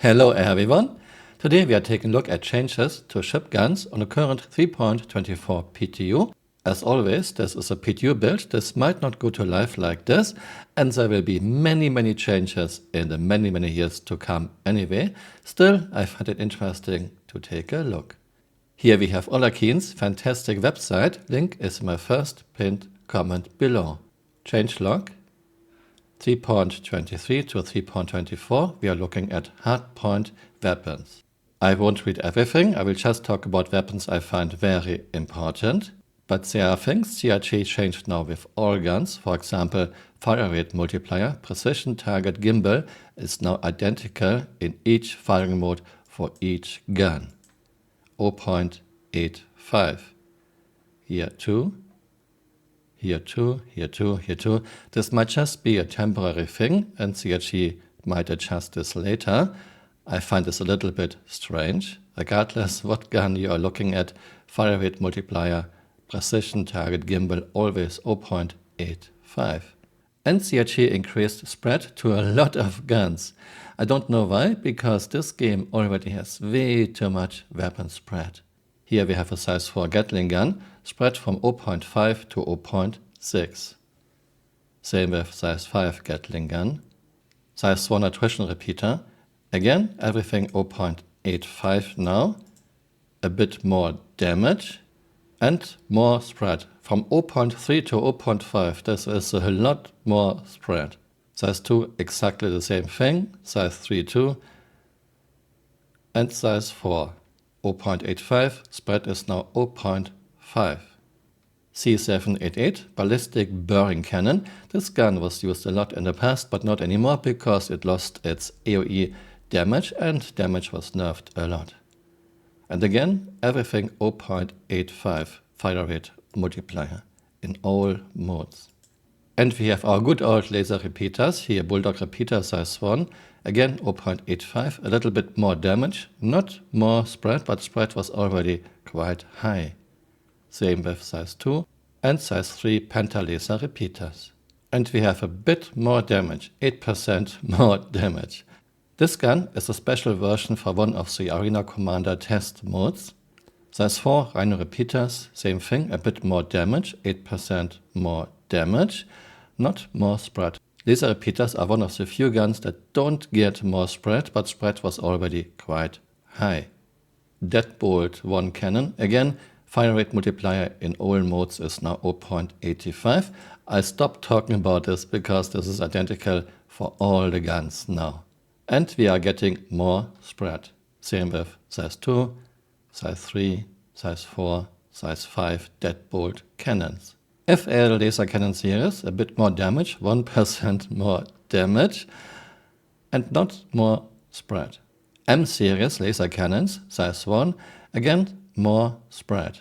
Hello everyone! Today we are taking a look at changes to ship guns on the current 3.24 PTU. As always, this is a PTU build. This might not go to life like this, and there will be many changes in the many years to come anyway. Still, I find it interesting to take a look. Here we have Olakeen's fantastic website. Link is in my first pinned comment below. Changelog 3.23 to 3.24, we are looking at hardpoint weapons. I won't read everything, I will just talk about weapons I find very important. But there are things CRT changed now with all guns. For example, fire rate multiplier, precision target gimbal is now identical in each firing mode for each gun. 0.85. Here too. Here too, here too, here too. This might just be a temporary thing and CRT might adjust this later. I find this a little bit strange. Regardless what gun you are looking at, fire rate multiplier, precision target gimbal always 0.85. And CRT increased spread to a lot of guns. I don't know why, because this game already has way too much weapon spread. Here we have a size 4 Gatling gun, spread from 0.5 to 0.6. Same with size 5 Gatling gun. Size 1 attrition repeater, again everything 0.85 now. A bit more damage and more spread. From 0.3 to 0.5, this is a lot more spread. Size 2 exactly the same thing, size 3 too. And size 4. 0.85, spread is now 0.5. C788 Ballistic Burying Cannon. This gun was used a lot in the past, but not anymore because it lost its AoE damage and damage was nerfed a lot. And again, everything 0.85 fire rate multiplier in all modes. And we have our good old laser repeaters, here Bulldog repeater size 1, again 0.85, a little bit more damage, not more spread, but spread was already quite high. Same with size 2 and size 3 Penta laser repeaters. And we have a bit more damage, 8% more damage. This gun is a special version for one of the Arena Commander test modes. Size 4 Rhino repeaters, same thing, a bit more damage, 8% more damage, not more spread. Laser repeaters are one of the few guns that don't get more spread, but spread was already quite high. Deadbolt 1 cannon, again, fire rate multiplier in all modes is now 0.85. I stopped talking about this because this is identical for all the guns now. And we are getting more spread. Same with size 2, size 3, size 4, size 5 deadbolt cannons. FL laser cannon series, a bit more damage, 1% more damage, and not more spread. M series laser cannons, size 1, again more spread,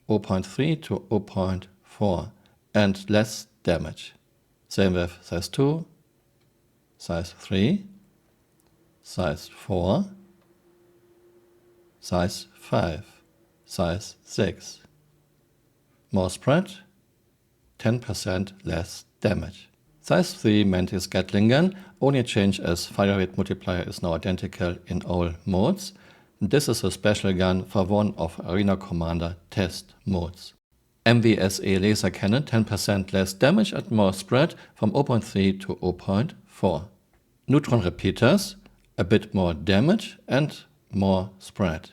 0.3 to 0.4, and less damage. Same with size 2, size 3, size 4, size 5, size 6. More spread, 10% less damage. Size 3 Mantis Gatling gun, only change as fire rate multiplier is now identical in all modes. This is a special gun for one of Arena Commander test modes. MVSA laser cannon, 10% less damage and more spread from 0.3 to 0.4. Neutron repeaters, a bit more damage and more spread.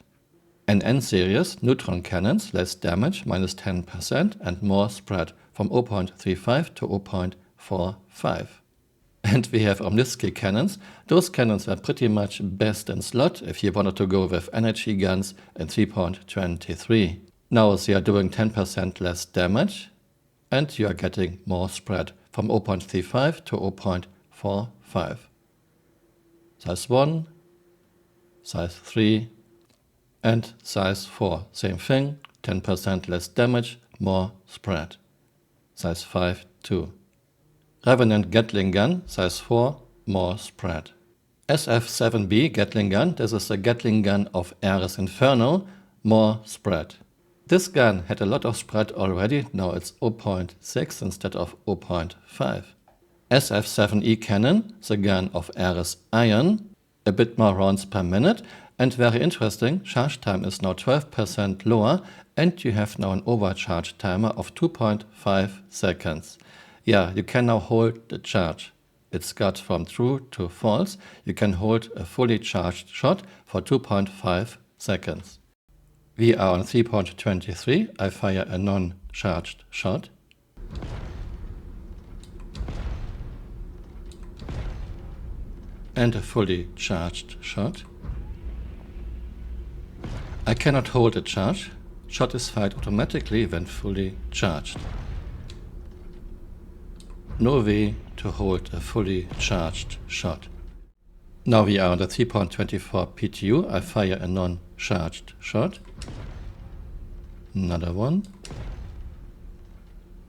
NN series neutron cannons, less damage, minus 10% and more spread from 0.35 to 0.45. And we have Omnisky cannons. Those cannons are pretty much best in slot if you wanted to go with energy guns in 3.23. Now they are doing 10% less damage and you are getting more spread from 0.35 to 0.45. Size 1, size 3, and size 4, same thing, 10% less damage, more spread. Size 5 too. Revenant Gatling gun, size 4, more spread. SF7B Gatling gun, this is a Gatling gun of Ares Inferno, more spread. This gun had a lot of spread already, now it's 0.6 instead of 0.5. SF7E cannon, the gun of Ares Iron, a bit more rounds per minute, and very interesting, charge time is now 12% lower, and you have now an overcharge timer of 2.5 seconds. Yeah, you can now hold the charge. It's got from true to false. You can hold a fully charged shot for 2.5 seconds. We are on 3.23. I fire a non-charged shot. And a fully charged shot. I cannot hold a charge. Shot is fired automatically when fully charged. No way to hold a fully charged shot. Now we are on the 3.24 PTU. I fire a non-charged shot. Another one.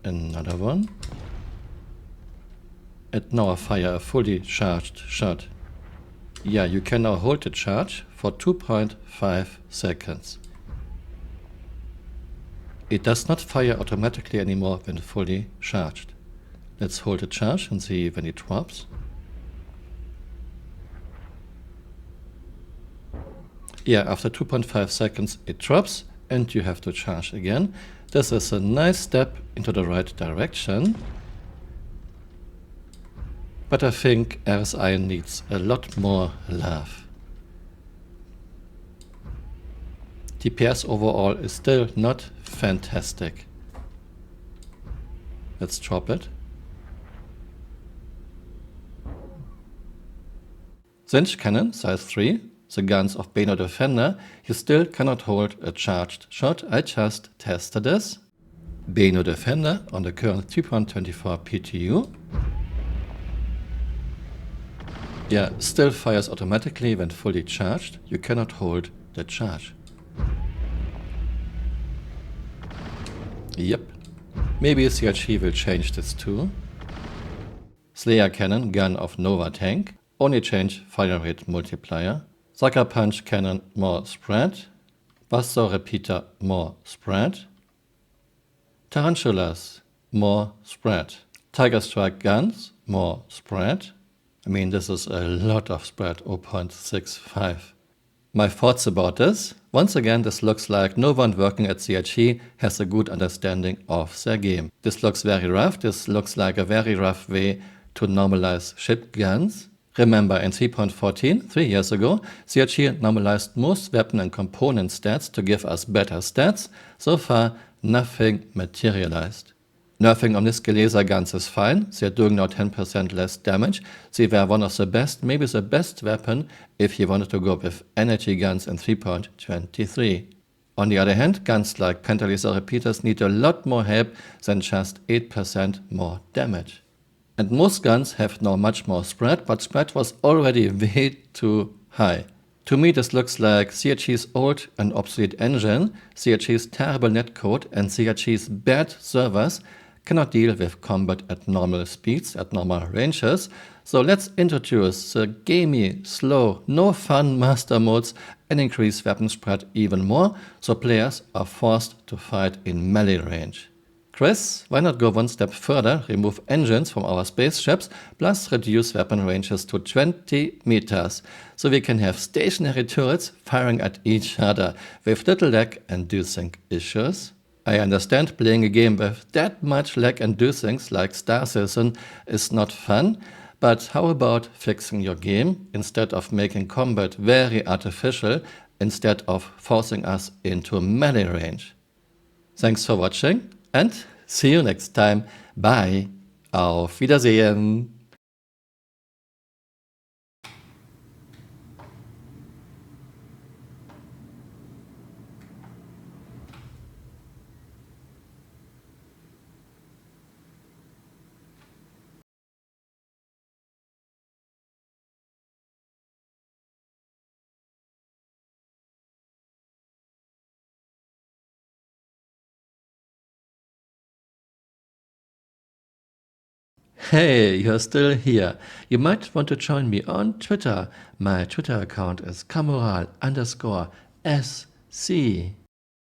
Another one. And now I fire a fully charged shot. Yeah, you can now hold the charge for 2.5 seconds. It does not fire automatically anymore when fully charged. Let's hold the charge and see when it drops. Yeah, after 2.5 seconds it drops and you have to charge again. This is a nice step into the right direction. But I think RSI needs a lot more love. DPS overall is still not fantastic. Let's drop it. Cinch cannon, size 3, the guns of Beno Defender, you still cannot hold a charged shot. I just tested this. Beno Defender on the current 3.24 PTU. Yeah, still fires automatically when fully charged. You cannot hold the charge. Yep. Maybe CRG will change this too. Slayer Cannon, gun of Nova Tank. Only change fire rate multiplier. Sucker Punch Cannon, more spread. Buzzsaw Repeater, more spread. Tarantulas, more spread. Tiger Strike guns, more spread. I mean, this is a lot of spread, 0.65. My thoughts about this? Once again, this looks like no one working at CRG has a good understanding of their game. This looks very rough. This looks like a very rough way to normalize ship guns. Remember, in 3.14, 3 years ago, CRG normalized most weapon and component stats to give us better stats. So far, nothing materialized. Nerfing Omniske laser guns is fine. They are doing now 10% less damage. They were one of the best, maybe the best weapon if you wanted to go with energy guns in 3.23. On the other hand, guns like Pentalaser repeaters need a lot more help than just 8% more damage. And most guns have now much more spread, but spread was already way too high. To me, this looks like CRG's old and obsolete engine, CRG's terrible netcode, and CRG's bad servers cannot deal with combat at normal speeds, at normal ranges. So let's introduce the gamey, slow, no fun master modes and increase weapon spread even more, so players are forced to fight in melee range. Chris, why not go one step further, remove engines from our spaceships, plus reduce weapon ranges to 20 meters, so we can have stationary turrets firing at each other with little lag and do-sync issues? I understand playing a game with that much lag and do-syncs like Star Citizen is not fun, but how about fixing your game instead of making combat very artificial, instead of forcing us into melee range? Thanks for watching. And see you next time. Bye. Auf Wiedersehen. Hey, you're still here. You might want to join me on Twitter. My Twitter account is Camural_SC.